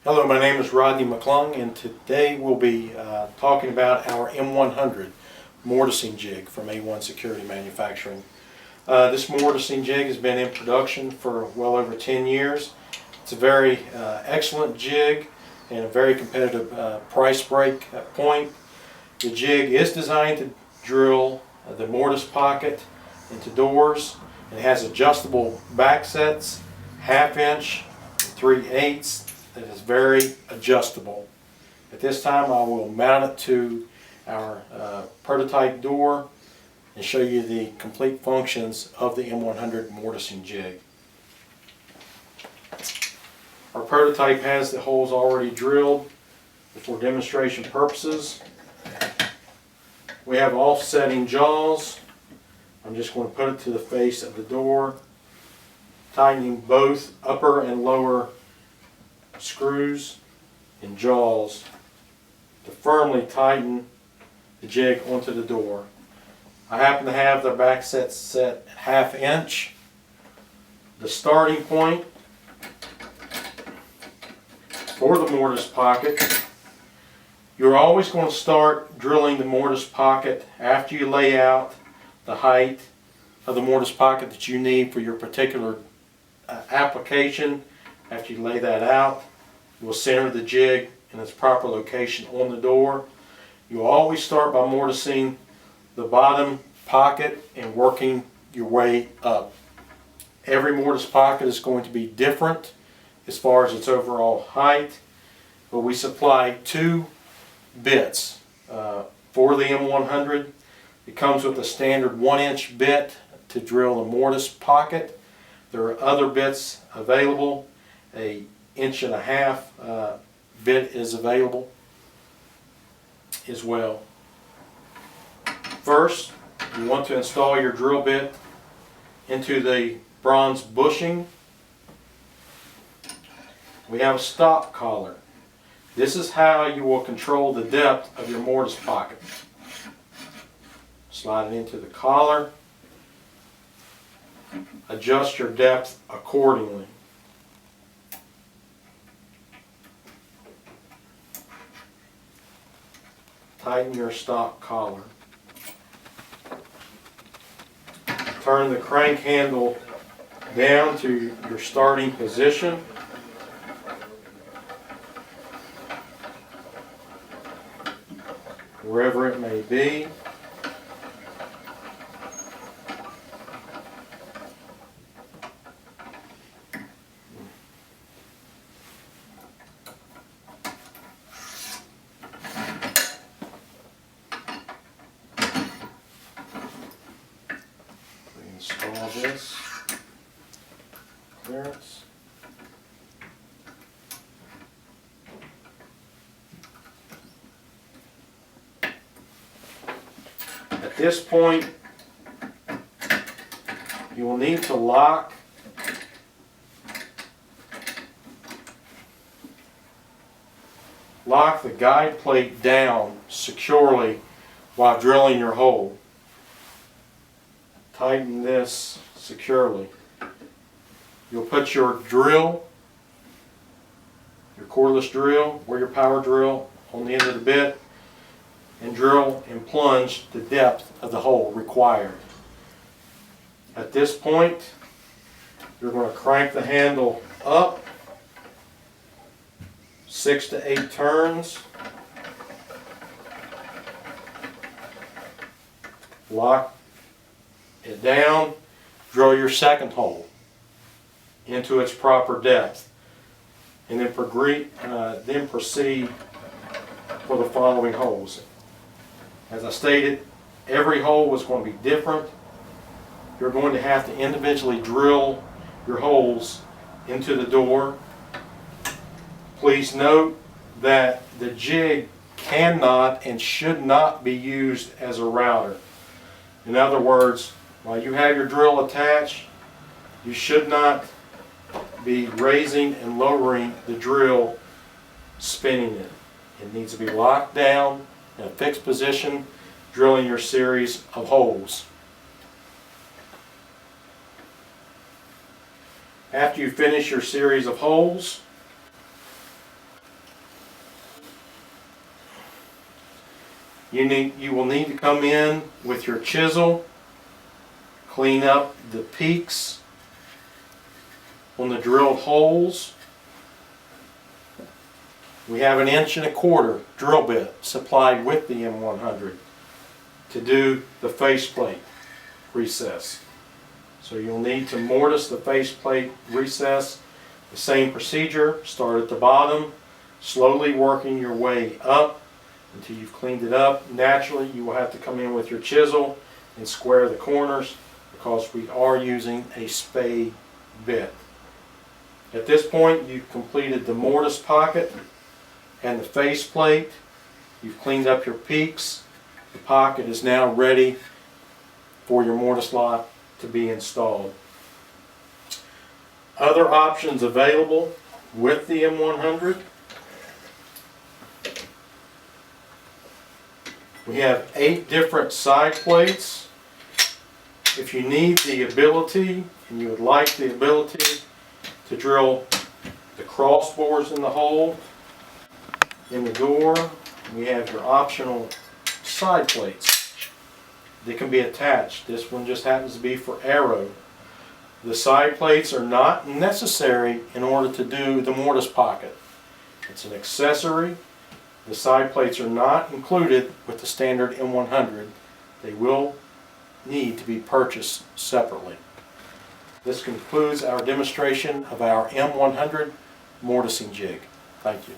Hello, my name is Rodney McClung, and today we'll be talking about our M100 mortising jig from A1 Security Manufacturing. This mortising jig has been in production for well over 10 years. It's a very excellent jig and a very competitive price break point. The jig is designed to drill the mortise pocket into doors. It has adjustable back sets, 1/2 inch, 3/8. That is very adjustable. At this time I will mount it to our prototype door and show you the complete functions of the M100 mortising jig. Our prototype has the holes already drilled for demonstration purposes. We have offsetting jaws. I'm just going to put it to the face of the door, tightening both upper and lower screws and jaws to firmly tighten the jig onto the door. I happen to have the back set at 1/2 inch. The starting point for the mortise pocket, you're always going to start drilling the mortise pocket after you lay out the height of the mortise pocket that you need for your particular application. After you lay that out, you will center the jig in its proper location on the door. You always start by mortising the bottom pocket and working your way up. Every mortise pocket is going to be different as far as its overall height, but we supply 2 bits for the M100. It comes with a standard 1-inch bit to drill the mortise pocket. There are other bits available. A 1.5-inch bit is available as well. First, you want to install your drill bit into the bronze bushing. We have a stop collar. This is how you will control the depth of your mortise pocket. Slide it into the collar. Adjust your depth accordingly. Tighten your stop collar. Turn the crank handle down to your starting position. Wherever it may be. Install this clearance. At this point, you will need to lock the guide plate down securely while drilling your hole. Tighten this securely. You'll put your drill, your cordless drill or your power drill on the end of the bit and drill and plunge the depth of the hole required. At this point, you're going to crank the handle up 6 to 8 turns. Lock it down, drill your second hole into its proper depth, and then proceed for the following holes. As I stated, every hole is going to be different. You're going to have to individually drill your holes into the door. Please note that the jig cannot and should not be used as a router. In other words, while you have your drill attached, you should not be raising and lowering the drill, spinning it. It needs to be locked down in a fixed position, drilling your series of holes. After you finish your series of holes, You will need to come in with your chisel, clean up the peaks on the drilled holes. We have an 1.25 inch drill bit supplied with the M100 to do the faceplate recess. So you'll need to mortise the faceplate recess. The same procedure, start at the bottom, slowly working your way up until you've cleaned it up. Naturally, you will have to come in with your chisel and square the corners because we are using a spade bit. At this point, you've completed the mortise pocket and the faceplate. You've cleaned up your peaks. The pocket is now ready for your mortise lock to be installed. Other options available with the M100. We have 8 different side plates. If you need the ability, and you would like the ability to drill the cross bores in the hole, in the door, we have your optional side plates. They can be attached. This one just happens to be for arrow. The side plates are not necessary in order to do the mortise pocket. It's an accessory. The side plates are not included with the standard M100. They will need to be purchased separately. This concludes our demonstration of our M100 mortising jig. Thank you.